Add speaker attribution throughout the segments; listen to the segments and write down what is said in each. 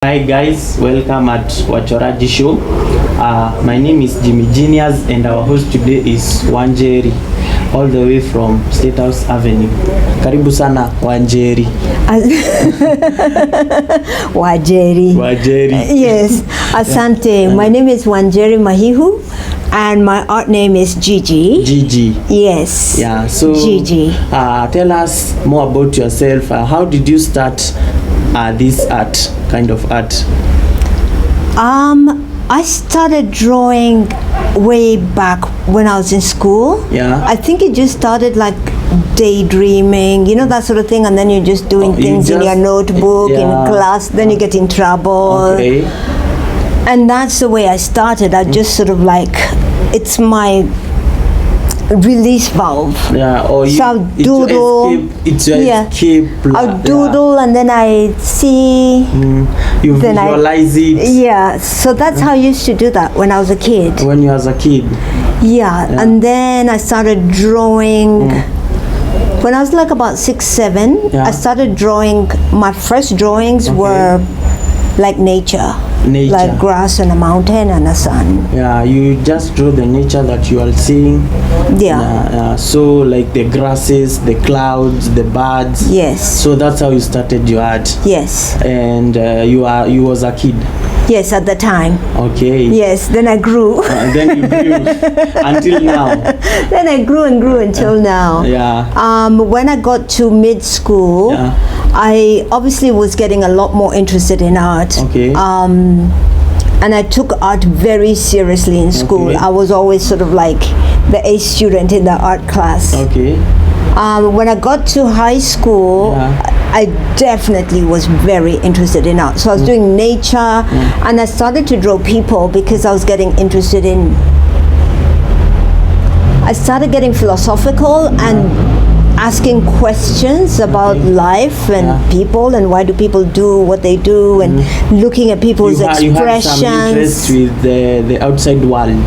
Speaker 1: Hi guys, welcome at Wachoraji show. My name is Jimmy Genius and our host today is Wanjeri, all the way from State House Avenue. Karibu sana Wanjeri.
Speaker 2: Wanjeri. Yes, asante. My name is Wanjeri Mahihu and my art name is Gigi.
Speaker 1: Gigi.
Speaker 2: Yes.
Speaker 1: Yeah, so
Speaker 2: Gigi.
Speaker 1: Tell us more about yourself. How did you start this art, kind of art?
Speaker 2: I started drawing way back when I was in school.
Speaker 1: Yeah.
Speaker 2: I think it just started like daydreaming, you know, that sort of thing, and then you're just doing things in your notebook, in class, then you get in trouble.
Speaker 1: Okay.
Speaker 2: And that's the way I started. I just sort of like, it's my release valve.
Speaker 1: Yeah, or
Speaker 2: so I'll doodle.
Speaker 1: It's your escape.
Speaker 2: I'll doodle and then I see.
Speaker 1: You visualize it.
Speaker 2: Yeah, so that's how I used to do that when I was a kid.
Speaker 1: When you was a kid.
Speaker 2: Yeah, and then I started drawing. When I was like about 6, 7, I started drawing. My first drawings were like nature. Like grass and a mountain and a sun.
Speaker 1: Yeah, you just draw the nature that you are seeing.
Speaker 2: Yeah.
Speaker 1: So like the grasses, the clouds, the birds.
Speaker 2: Yes.
Speaker 1: So that's how you started your art.
Speaker 2: Yes.
Speaker 1: And you was a kid.
Speaker 2: Yes, at the time.
Speaker 1: Okay.
Speaker 2: Yes, then I grew.
Speaker 1: Then you grew until now.
Speaker 2: Then I grew and grew until now.
Speaker 1: Yeah.
Speaker 2: When I got to mid-school, I obviously was getting a lot more interested in art.
Speaker 1: Okay.
Speaker 2: And I took art very seriously in school.
Speaker 1: Okay.
Speaker 2: I was always sort of like the A student in the art class.
Speaker 1: Okay.
Speaker 2: When I got to high school, I definitely was very interested in art. So I was doing nature, and I started to draw people because I was getting interested in. I started getting philosophical and asking questions about life and people and why do people do what they do, and looking at people's expressions.
Speaker 1: You had some interest with the outside world.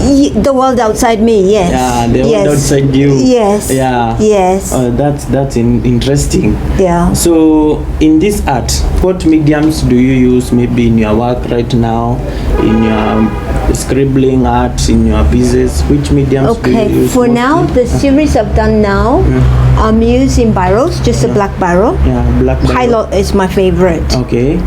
Speaker 2: The world outside me, yes.
Speaker 1: Yeah, the world outside you.
Speaker 2: Yes.
Speaker 1: Yeah.
Speaker 2: Yes.
Speaker 1: That's interesting.
Speaker 2: Yeah.
Speaker 1: So in this art, what mediums do you use maybe in your work right now, in your scribbling art, in your business? Which mediums do you use?
Speaker 2: For now, the series I've done now, I'm using BIROs, just a black BIRO.
Speaker 1: Yeah, black BIRO.
Speaker 2: Pilot is my favorite.
Speaker 1: Okay.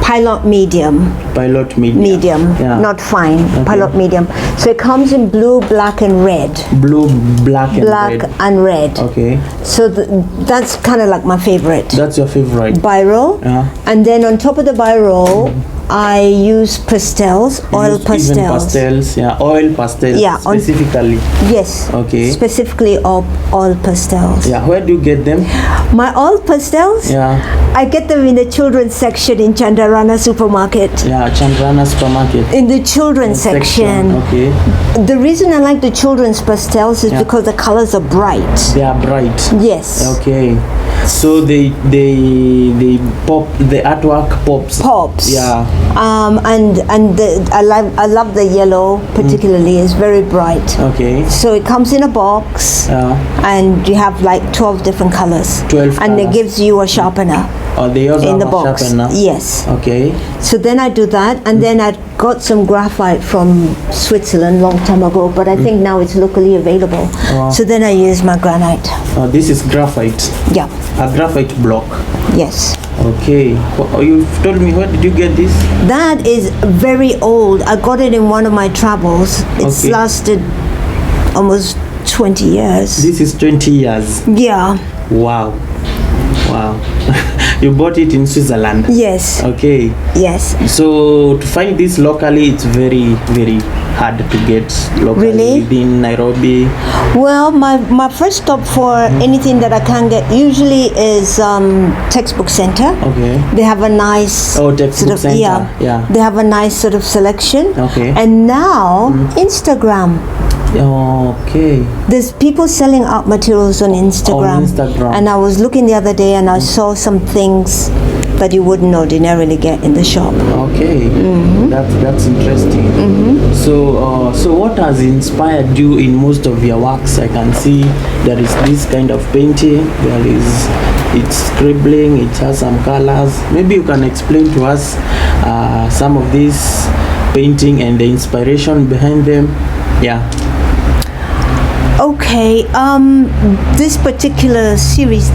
Speaker 2: Pilot medium.
Speaker 1: Pilot medium.
Speaker 2: Medium, not fine. Pilot medium. So it comes in blue, black, and red.
Speaker 1: Blue, black, and red.
Speaker 2: Black and red.
Speaker 1: Okay.
Speaker 2: So that's kind of like my favorite.
Speaker 1: That's your favorite.
Speaker 2: BIRO.
Speaker 1: Yeah.
Speaker 2: And then on top of the BIRO, I use pastels, oil pastels.
Speaker 1: Even pastels, oil pastels.
Speaker 2: Yeah,
Speaker 1: specifically.
Speaker 2: Yes.
Speaker 1: Okay.
Speaker 2: Specifically oil pastels.
Speaker 1: Yeah. Where do you get them?
Speaker 2: My oil pastels?
Speaker 1: Yeah.
Speaker 2: I get them in the children's section in CHANDARANA supermarket.
Speaker 1: Yeah, CHANDARANA supermarket.
Speaker 2: In the children's section.
Speaker 1: Okay.
Speaker 2: The reason I like the children's pastels is because the colors are bright.
Speaker 1: They are bright.
Speaker 2: Yes.
Speaker 1: Okay. So they pop, the artwork pops. Yeah.
Speaker 2: And I love the yellow particularly. It's very bright.
Speaker 1: Okay.
Speaker 2: So it comes in a box, and you have like 12 different colors.
Speaker 1: 12
Speaker 2: and
Speaker 1: colors.
Speaker 2: it gives you a sharpener.
Speaker 1: Oh, they also
Speaker 2: in
Speaker 1: have
Speaker 2: the
Speaker 1: a
Speaker 2: box.
Speaker 1: sharpener.
Speaker 2: Yes.
Speaker 1: Okay.
Speaker 2: So then I do that, and then I got some graphite from Switzerland long time ago, but I think now it's locally available. So then I use my granite.
Speaker 1: This is graphite.
Speaker 2: Yeah.
Speaker 1: A graphite block.
Speaker 2: Yes.
Speaker 1: Okay. You told me, where did you get this?
Speaker 2: That is very old. I got it in one of my travels. It's lasted almost 20 years.
Speaker 1: This is 20 years.
Speaker 2: Yeah.
Speaker 1: Wow. Wow. You bought it in Switzerland?
Speaker 2: Yes.
Speaker 1: Okay.
Speaker 2: Yes.
Speaker 1: So to find this locally, it's very, very hard to get locally.
Speaker 2: Really?
Speaker 1: Within Nairobi?
Speaker 2: Well, my first stop for anything that I can get usually is Textbook Center.
Speaker 1: Okay.
Speaker 2: They have a nice
Speaker 1: Textbook Center.
Speaker 2: Yeah. They have a nice sort of selection.
Speaker 1: Okay.
Speaker 2: And now Instagram.
Speaker 1: Okay.
Speaker 2: There's people selling art materials on Instagram.
Speaker 1: On Instagram.
Speaker 2: And I was looking the other day and I saw some things that you wouldn't ordinarily get in the shop.
Speaker 1: Okay. That's interesting. So what has inspired you in most of your works? I can see there is this kind of painting. It's scribbling. It has some colors. Maybe you can explain to us some of these painting and the inspiration behind them. Yeah.
Speaker 2: Okay, this particular series,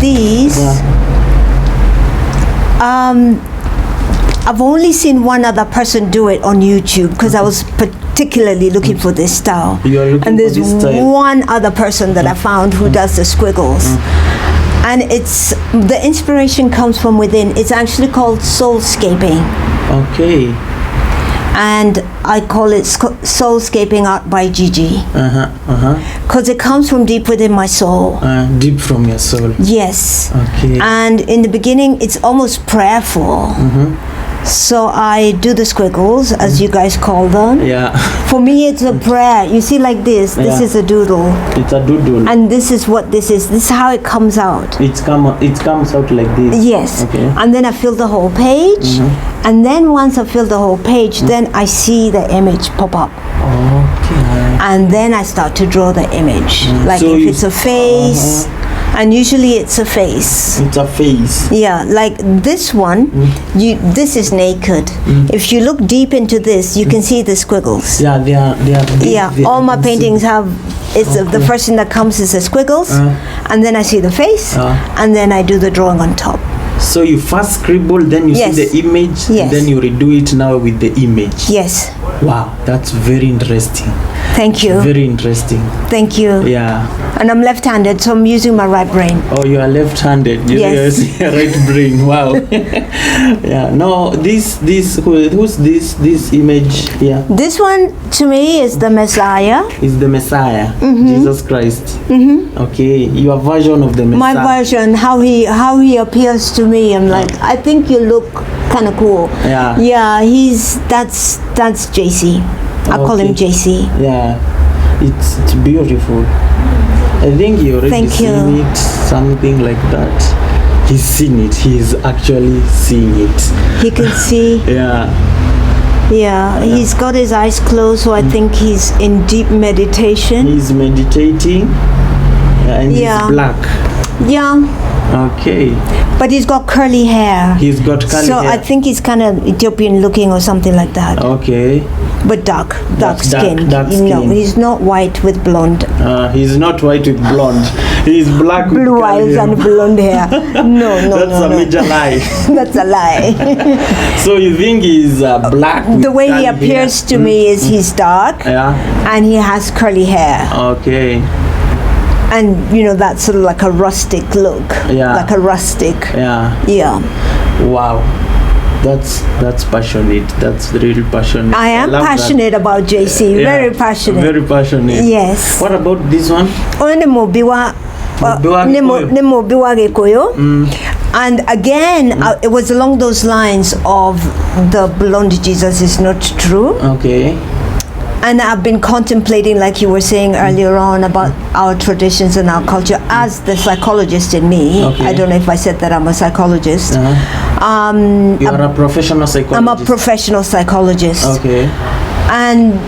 Speaker 2: I've only seen one other person do it on YouTube because I was particularly looking for this style.
Speaker 1: You are looking
Speaker 2: and there's
Speaker 1: for this style.
Speaker 2: one other person that I found who does the squiggles. And the inspiration comes from within. It's actually called soulscaping.
Speaker 1: Okay.
Speaker 2: And I call it soulscaping art by Gigi. Because it comes from deep within my soul.
Speaker 1: Deep from your soul.
Speaker 2: Yes.
Speaker 1: Okay.
Speaker 2: And in the beginning, it's almost prayerful. So I do the squiggles, as you guys call them.
Speaker 1: Yeah.
Speaker 2: For me, it's a prayer. You see, like this. This is a doodle.
Speaker 1: It's a doodle.
Speaker 2: And this is what this is. This is how it comes out.
Speaker 1: It comes out like this.
Speaker 2: Yes.
Speaker 1: Okay.
Speaker 2: And then I fill the whole page. And then once I fill the whole page, then I see the image pop up.
Speaker 1: Okay.
Speaker 2: And then I start to draw the image. Like
Speaker 1: So
Speaker 2: if it's a face, and usually it's a face.
Speaker 1: It's a face.
Speaker 2: Yeah, like this one, this is naked. If you look deep into this, you can see the squiggles.
Speaker 1: Yeah, they are deep.
Speaker 2: Yeah, all my paintings have, the first thing that comes is the squiggles, and then I see the face, and then I do the drawing on top.
Speaker 1: So you first scribble, then you see the image,
Speaker 2: Yes.
Speaker 1: then you redo it now with the image.
Speaker 2: Yes.
Speaker 1: Wow, that's very interesting.
Speaker 2: Thank you.
Speaker 1: Very interesting.
Speaker 2: Thank you.
Speaker 1: Yeah.
Speaker 2: And I'm left-handed, so I'm using my right brain.
Speaker 1: Oh, you are left-handed.
Speaker 2: Yes.
Speaker 1: Your right brain. Wow. Yeah. No, who's this image here?
Speaker 2: This one, to me, is the Messiah.
Speaker 1: Is the Messiah, Jesus Christ. Okay, your version of the Messiah.
Speaker 2: My version, how he appears to me. I'm like, I think you look kind of cool.
Speaker 1: Yeah.
Speaker 2: Yeah, that's JC. I call him JC.
Speaker 1: Yeah, it's beautiful. I think you already seen it, something like that. He's seen it. He's actually seeing it.
Speaker 2: He can see. Yeah, he's got his eyes closed, so I think he's in deep meditation.
Speaker 1: He's meditating, and he's black.
Speaker 2: Yeah.
Speaker 1: Okay.
Speaker 2: But he's got curly hair.
Speaker 1: He's got curly hair.
Speaker 2: So I think he's kind of Ethiopian looking or something like that.
Speaker 1: Okay.
Speaker 2: But dark skin.
Speaker 1: Dark skin.
Speaker 2: No, he's not white with blonde.
Speaker 1: He's not white with blonde. He's black with
Speaker 2: blue eyes
Speaker 1: hair.
Speaker 2: and blonde hair. No.
Speaker 1: That's a major lie.
Speaker 2: That's a lie.
Speaker 1: So you think he's black with
Speaker 2: the way he
Speaker 1: curly
Speaker 2: appears
Speaker 1: hair?
Speaker 2: to me is he's dark. And he has curly hair.
Speaker 1: Okay.
Speaker 2: And that's sort of like a rustic look.
Speaker 1: Yeah.
Speaker 2: Like a rustic.
Speaker 1: Yeah. Wow. That's passionate. That's really passionate.
Speaker 2: I am passionate about JC. Very passionate.
Speaker 1: Very passionate.
Speaker 2: Yes.
Speaker 1: What about this one?
Speaker 2: And again, it was along those lines of the blonde Jesus is not true.
Speaker 1: Okay.
Speaker 2: And I've been contemplating, like you were saying earlier on, about our traditions and our culture as the psychologist in me.
Speaker 1: Okay.
Speaker 2: I don't know if I said that I'm a psychologist.
Speaker 1: You are a professional psychologist?
Speaker 2: I'm a professional psychologist.
Speaker 1: Okay.
Speaker 2: And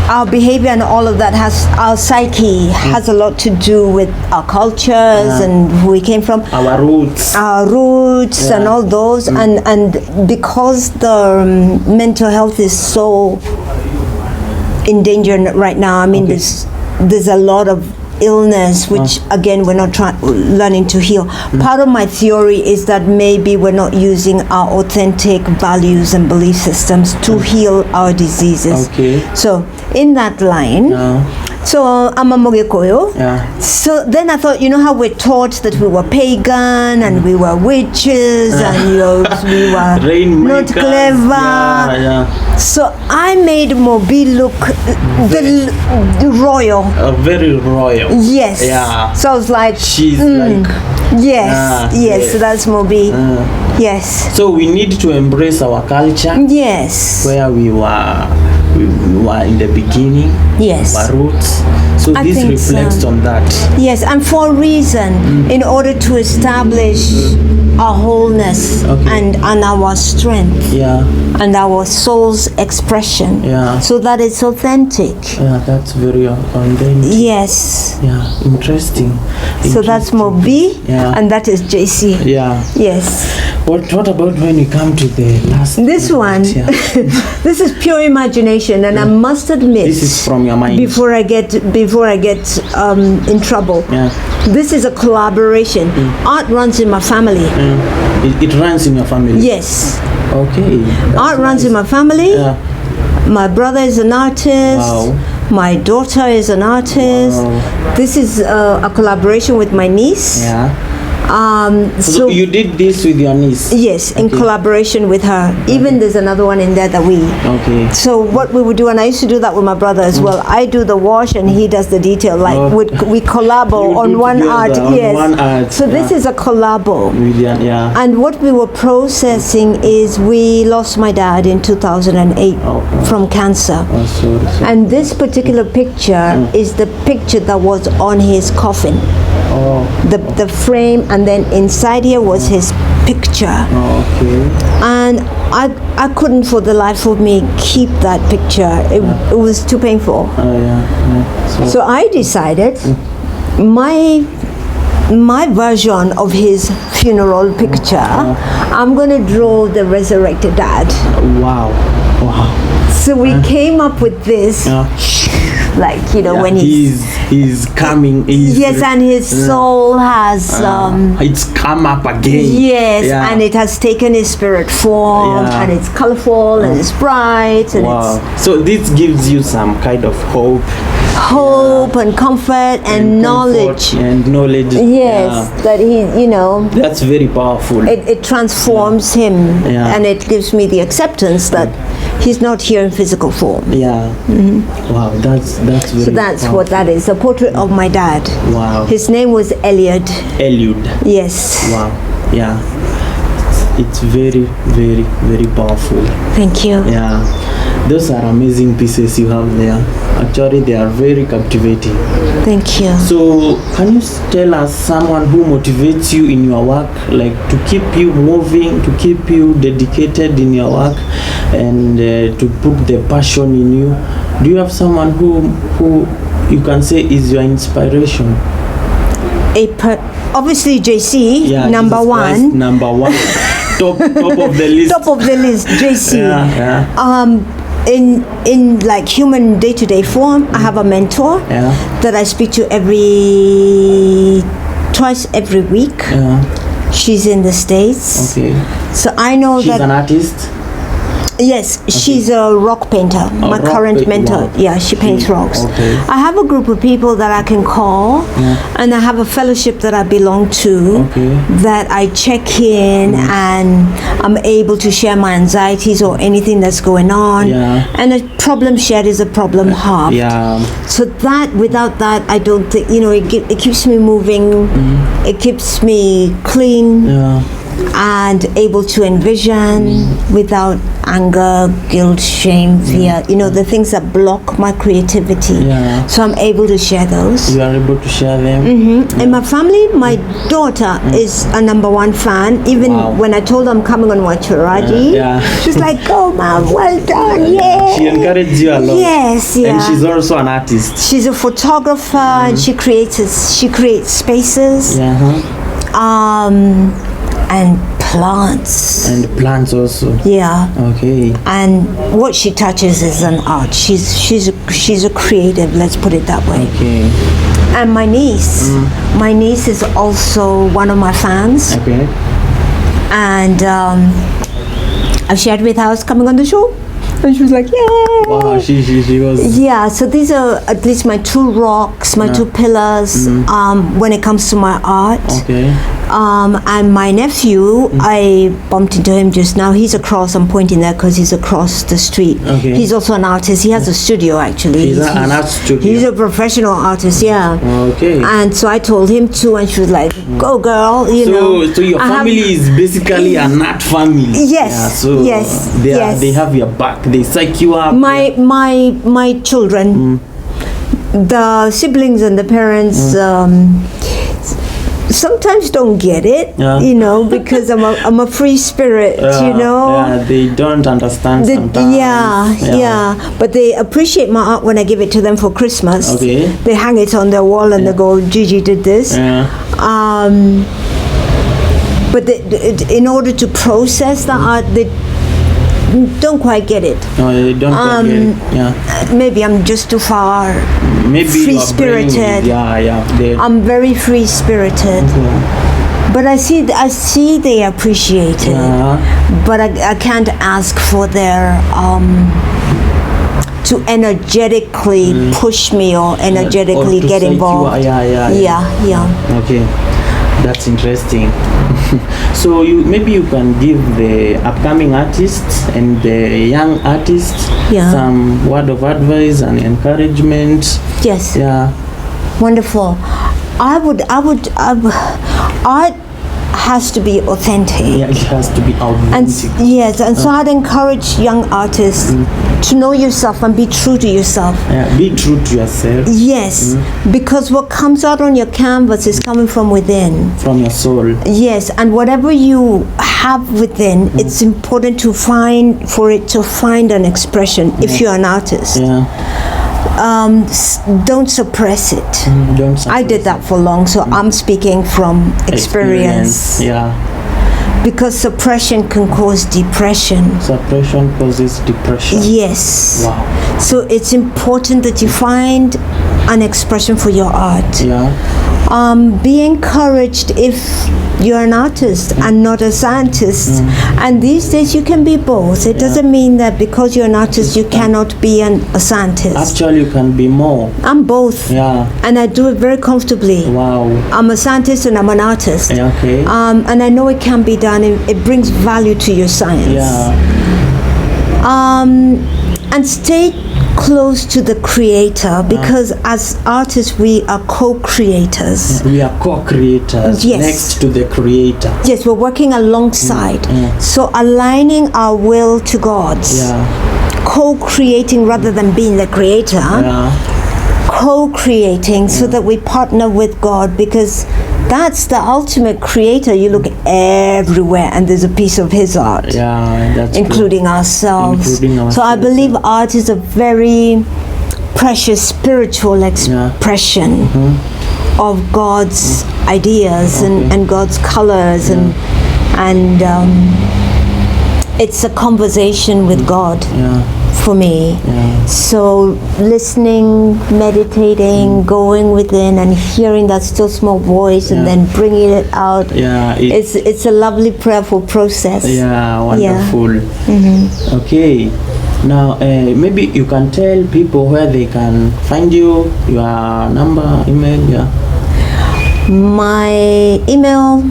Speaker 2: our behavior and all of that our psyche has a lot to do with our cultures and who we came from.
Speaker 1: Our roots.
Speaker 2: And all those. And because the mental health is so in danger right now. I mean, there's a lot of illness, which again we're not learning to heal. Part of my theory is that maybe we're not using our authentic values and belief systems to heal our diseases.
Speaker 1: Okay.
Speaker 2: So in that line, so I'm a Mogekoyo. So then I thought, how we're taught that we were pagan and we were witches and we were not clever. So I made Mobi look the royal.
Speaker 1: Very royal.
Speaker 2: Yes.
Speaker 1: Yeah.
Speaker 2: So I was like,
Speaker 1: she's like
Speaker 2: Yes, yes, so that's Mobi. Yes.
Speaker 1: So we need to embrace our culture.
Speaker 2: Yes.
Speaker 1: Where we were in the beginning.
Speaker 2: Yes.
Speaker 1: Our roots. So
Speaker 2: I
Speaker 1: this
Speaker 2: think
Speaker 1: reflects
Speaker 2: so.
Speaker 1: on that.
Speaker 2: Yes, and for a reason, in order to establish our wholeness and our strength.
Speaker 1: Yeah.
Speaker 2: And our soul's expression.
Speaker 1: Yeah.
Speaker 2: So that it's authentic.
Speaker 1: Yeah, that's very authentic.
Speaker 2: Yes.
Speaker 1: Yeah, interesting.
Speaker 2: So that's Mobi, and that is JC.
Speaker 1: Yeah.
Speaker 2: Yes.
Speaker 1: What about when you come to the last?
Speaker 2: This one, this is pure imagination, and I must admit,
Speaker 1: this is from your mind.
Speaker 2: Before I get in trouble.
Speaker 1: Yeah.
Speaker 2: This is a collaboration. Art runs in my family.
Speaker 1: It runs in your family.
Speaker 2: Yes.
Speaker 1: Okay.
Speaker 2: Art runs in my family.
Speaker 1: Yeah.
Speaker 2: My brother is an artist.
Speaker 1: Wow.
Speaker 2: My daughter is an artist.
Speaker 1: Wow.
Speaker 2: This is a collaboration with my niece.
Speaker 1: Yeah.
Speaker 2: So
Speaker 1: you did this with your niece?
Speaker 2: Yes, in collaboration with her. Even there's another one in there that we.
Speaker 1: Okay.
Speaker 2: So what we would do, and I used to do that with my brother as well. I do the wash and he does the detail. Like we collabo on one art. Yes.
Speaker 1: One art.
Speaker 2: So this is a collabo.
Speaker 1: Yeah.
Speaker 2: And what we were processing is we lost my dad in 2008 from cancer.
Speaker 1: Oh, sorry.
Speaker 2: And this particular picture is the picture that was on his coffin.
Speaker 1: Oh.
Speaker 2: The frame, and then inside here was his picture.
Speaker 1: Okay.
Speaker 2: And I couldn't for the life of me keep that picture. It was too painful.
Speaker 1: Yeah.
Speaker 2: So I decided my version of his funeral picture, I'm gonna draw the resurrected dad.
Speaker 1: Wow.
Speaker 2: So we came up with this, like when
Speaker 1: he's coming.
Speaker 2: Yes, and his soul has
Speaker 1: it's come up again.
Speaker 2: Yes, and it has taken his spirit form, and it's colorful and it's bright, and
Speaker 1: so this gives you some kind of hope
Speaker 2: and comfort and knowledge. Yes, that he,
Speaker 1: that's very powerful.
Speaker 2: It transforms him, and it gives me the acceptance that he's not here in physical form.
Speaker 1: Wow, that's very
Speaker 2: so that's
Speaker 1: powerful.
Speaker 2: what that is, a portrait of my dad.
Speaker 1: Wow.
Speaker 2: His name was Eliud. Yes.
Speaker 1: Wow. Yeah, it's very, very, very powerful.
Speaker 2: Thank you.
Speaker 1: Yeah, those are amazing pieces you have there. Actually, they are very captivating.
Speaker 2: Thank you.
Speaker 1: So, can you tell us someone who motivates you in your work, like to keep you moving, to keep you dedicated in your work, and to put the passion in you? Do you have someone who you can say is your inspiration?
Speaker 2: Obviously, JC, number one.
Speaker 1: Number one. top of the list.
Speaker 2: Top of the list, JC. In like human day-to-day form, I have a mentor that I speak to twice every week. She's in the States.
Speaker 1: Okay.
Speaker 2: So I know
Speaker 1: she's
Speaker 2: that
Speaker 1: an artist.
Speaker 2: Yes, she's a rock painter. My current mentor.
Speaker 1: Wow.
Speaker 2: Yeah, she paints rocks.
Speaker 1: Okay.
Speaker 2: I have a group of people that I can call, and I have a fellowship that I belong to that I check in, and I'm able to share my anxieties or anything that's going on. And a problem shared is a problem halved. So that, without that, I don't think, it keeps me moving. It keeps me clean. And able to envision without anger, guilt, shame, fear, the things that block my creativity. So I'm able to share those.
Speaker 1: You are able to share them.
Speaker 2: In my family, my daughter is a number one fan. Even when I told her I'm coming on Wachoraji, she's like, "Oh, Mom, well done, yeah."
Speaker 1: She encouraged you a lot.
Speaker 2: Yes,
Speaker 1: And she's also an artist.
Speaker 2: She's a photographer, and she creates spaces. And plants.
Speaker 1: And plants also. Okay.
Speaker 2: And what she touches is an art. She's a creative, let's put it that way.
Speaker 1: Okay.
Speaker 2: And my niece is also one of my fans.
Speaker 1: Okay.
Speaker 2: And I've shared with her I was coming on the show. And she was like, "Yay!"
Speaker 1: Wow, she was.
Speaker 2: Yeah, so these are at least my two rocks, my two pillars when it comes to my art.
Speaker 1: Okay.
Speaker 2: And my nephew, I bumped into him just now. He's across, I'm pointing there because he's across the street.
Speaker 1: Okay.
Speaker 2: He's also an artist. He has a studio, actually.
Speaker 1: He's an art studio.
Speaker 2: He's a professional artist, yeah.
Speaker 1: Okay.
Speaker 2: And so I told him too, and she was like, go girl, you know.
Speaker 1: So your family is basically an art family.
Speaker 2: Yes,
Speaker 1: Yeah, so
Speaker 2: yes,
Speaker 1: they have your back. They psych you up.
Speaker 2: My children, the siblings and the parents, sometimes don't get it, you know, because I'm a free spirit, you know.
Speaker 1: Yeah, they don't understand sometimes.
Speaker 2: Yeah, but they appreciate my art when I give it to them for Christmas.
Speaker 1: Okay.
Speaker 2: They hang it on their wall and they go, Gigi did this.
Speaker 1: Yeah.
Speaker 2: But in order to process the art, they don't quite get it.
Speaker 1: No, they don't quite get it. Yeah.
Speaker 2: Maybe I'm just too far
Speaker 1: Maybe
Speaker 2: free-spirited. I'm very free-spirited. But I see they appreciate it. But I can't ask for their to energetically push me or energetically get involved. Yeah.
Speaker 1: Okay, that's interesting. So maybe you can give the upcoming artists and the young artists some word of advice and encouragement.
Speaker 2: Yes.
Speaker 1: Yeah.
Speaker 2: Wonderful. Art has to be authentic.
Speaker 1: Yeah, it has to be authentic.
Speaker 2: And so I'd encourage young artists to know yourself and be true to yourself.
Speaker 1: Yeah, be true to yourself.
Speaker 2: Yes, because what comes out on your canvas is coming from within.
Speaker 1: From your soul.
Speaker 2: Yes, and whatever you have within, it's important for it to find an expression if you're an artist.
Speaker 1: Yeah.
Speaker 2: Don't suppress it.
Speaker 1: Don't suppress
Speaker 2: I did that for long, so I'm speaking from experience.
Speaker 1: Yeah.
Speaker 2: Because suppression can cause depression.
Speaker 1: Suppression causes depression.
Speaker 2: Yes.
Speaker 1: Wow.
Speaker 2: So it's important that you find an expression for your art.
Speaker 1: Yeah.
Speaker 2: Be encouraged if you're an artist and not a scientist. And these days you can be both. It doesn't mean that because you're an artist you cannot be a scientist.
Speaker 1: Actually, you can be more.
Speaker 2: I'm both.
Speaker 1: Yeah.
Speaker 2: And I do it very comfortably.
Speaker 1: Wow.
Speaker 2: I'm a scientist and I'm an artist.
Speaker 1: Yeah, okay.
Speaker 2: And I know it can be done. It brings value to your science.
Speaker 1: Yeah.
Speaker 2: And stay close to the creator, because as artists we are co-creators.
Speaker 1: We are co-creators next to the creator.
Speaker 2: Yes, we're working alongside. So aligning our will to God's. Co-creating rather than being the creator. Co-creating so that we partner with God, because that's the ultimate creator. You look everywhere and there's a piece of his art.
Speaker 1: Yeah, that's
Speaker 2: including
Speaker 1: true.
Speaker 2: ourselves. So I believe art is a very precious spiritual expression of God's ideas and God's colors and it's a conversation with God for me. So listening, meditating, going within and hearing that still small voice and then bringing it out. It's a lovely prayerful process.
Speaker 1: Yeah, wonderful. Okay. Now, maybe you can tell people where they can find you, your number, email.
Speaker 2: My email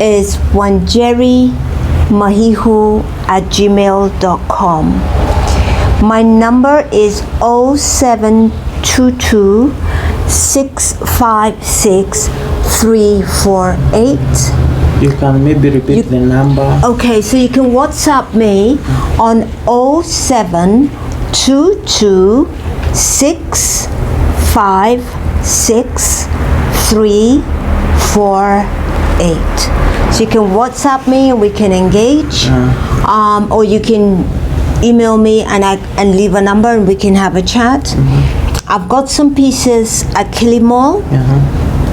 Speaker 2: is wanjerimahihu@gmail.com. My number is 0722 656 348.
Speaker 1: You can maybe repeat the number.
Speaker 2: Okay, so you can WhatsApp me on 0722 656 348. So you can WhatsApp me and we can engage, or you can email me and leave a number and we can have a chat. I've got some pieces at Kilimall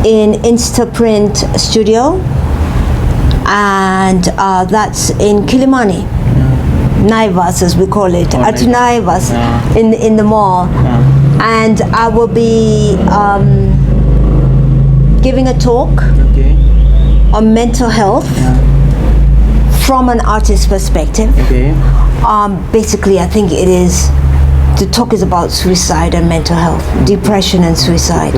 Speaker 2: in Instaprint Studio, and that's in Kilimani, Naivas as we call it, at Naivas in the mall. And I will be giving a talk on mental health from an artist's perspective. Basically, I think it is the talk is about suicide and mental health, depression and suicide,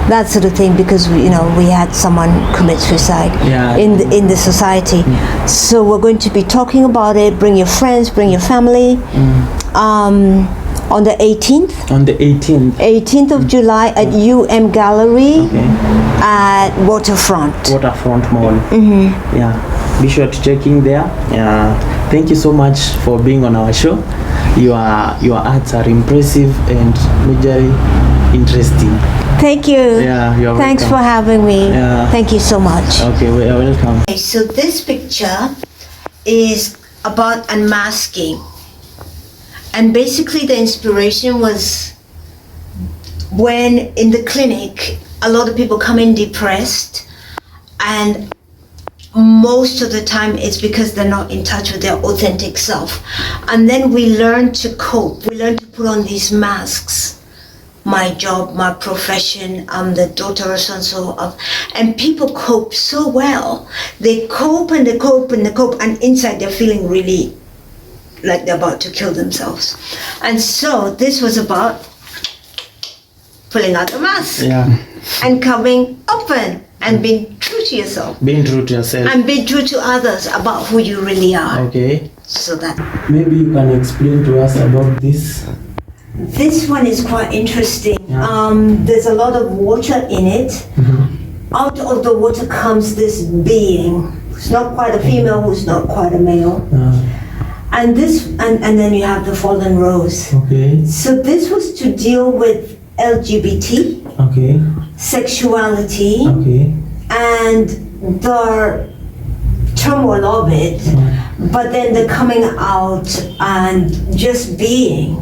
Speaker 2: that sort of thing, because we had someone commit suicide in the society. So we're going to be talking about it. Bring your friends, bring your family. On the 18th.
Speaker 1: On the 18th.
Speaker 2: 18th of July at Gallery at Waterfront
Speaker 1: Mall. Yeah, be sure to check in there. Thank you so much for being on our show. Your arts are impressive and majorly interesting.
Speaker 2: Thank you.
Speaker 1: Yeah, you're
Speaker 2: Thanks
Speaker 1: welcome.
Speaker 2: for having me.
Speaker 1: Yeah.
Speaker 2: Thank you so much.
Speaker 1: Okay, you're welcome.
Speaker 2: Okay, so this picture is about unmasking. And basically the inspiration was when in the clinic, a lot of people come in depressed, and most of the time it's because they're not in touch with their authentic self. And then we learn to cope. We learn to put on these masks. My job, my profession, I'm the daughter of so-and-so, and people cope so well. They cope and they cope and they cope, and inside they're feeling really like they're about to kill themselves. And so this was about pulling out the mask and coming open and being true to yourself.
Speaker 1: Being true to yourself.
Speaker 2: And being true to others about who you really are.
Speaker 1: Okay.
Speaker 2: So that.
Speaker 1: Maybe you can explain to us about this.
Speaker 2: This one is quite interesting. There's a lot of water in it. Out of the water comes this being. It's not quite a female, who's not quite a male. And this, and then you have the fallen rose. Okay. So this was to deal with LGBT, sexuality, and the turmoil of it, but then the coming out and just being.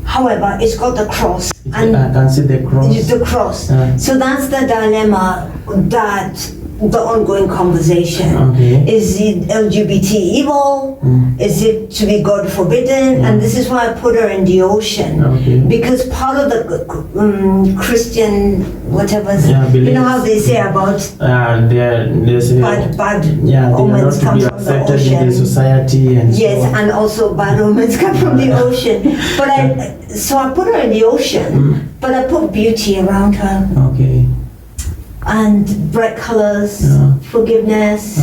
Speaker 2: However, it's got the cross. And
Speaker 1: I can see the cross.
Speaker 2: The cross. So that's the dilemma that the ongoing conversation. Is it LGBT evil? Is it to be God forbidden? And this is why I put her in the ocean. Because part of the Christian whatever, you know how they say about bad omens come from the ocean.
Speaker 1: In the society and
Speaker 2: and also bad omens come from the ocean. But I put her in the ocean, but I put beauty around her. And bright colors, forgiveness,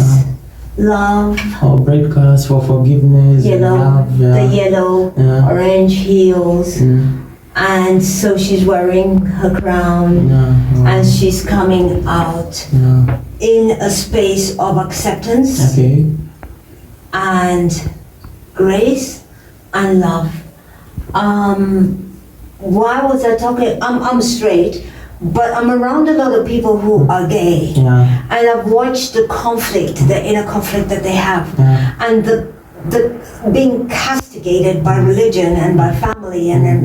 Speaker 2: love.
Speaker 1: Bright colors for forgiveness,
Speaker 2: yellow,
Speaker 1: love,
Speaker 2: the yellow, orange heels. And so she's wearing her crown, and she's coming out in a space of acceptance and grace and love. Why was I talking? I'm straight. But I'm around a lot of people who are gay, and I've watched the conflict, the inner conflict that they have, and the being castigated by religion and by family, and then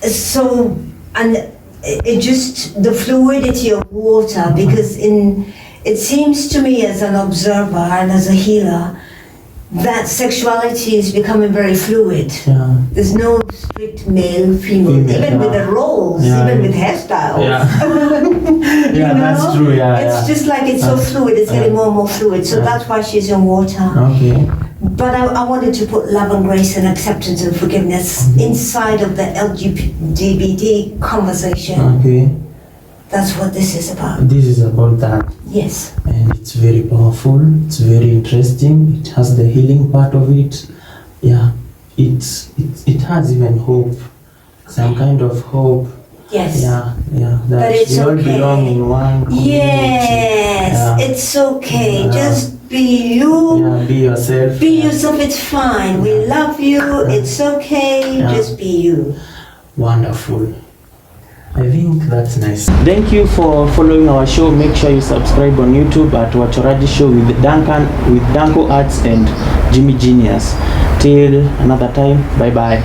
Speaker 2: so, and it just the fluidity of water, because it seems to me as an observer and as a healer that sexuality is becoming very fluid. There's no strict male, female, even with the roles, even with hairstyles.
Speaker 1: That's true.
Speaker 2: It's just like it's so fluid, it's getting more and more fluid. So that's why she's in water. But I wanted to put love and grace and acceptance and forgiveness inside of the LGBT conversation. That's what this is about.
Speaker 1: This is about that.
Speaker 2: Yes.
Speaker 1: And it's very powerful. It's very interesting. It has the healing part of it. It has even hope. Some kind of hope.
Speaker 2: Yes.
Speaker 1: That
Speaker 2: but it's
Speaker 1: we all
Speaker 2: okay.
Speaker 1: belong in one community.
Speaker 2: Yes. It's okay. Just be you.
Speaker 1: Be yourself.
Speaker 2: Be yourself. It's fine. We love you. It's okay. Just be you.
Speaker 1: Wonderful. I think that's nice. Thank you for following our show. Make sure you subscribe on YouTube at Wachoraji Show with DUNCO Arts and Jimmy Genius. Till another time, bye bye.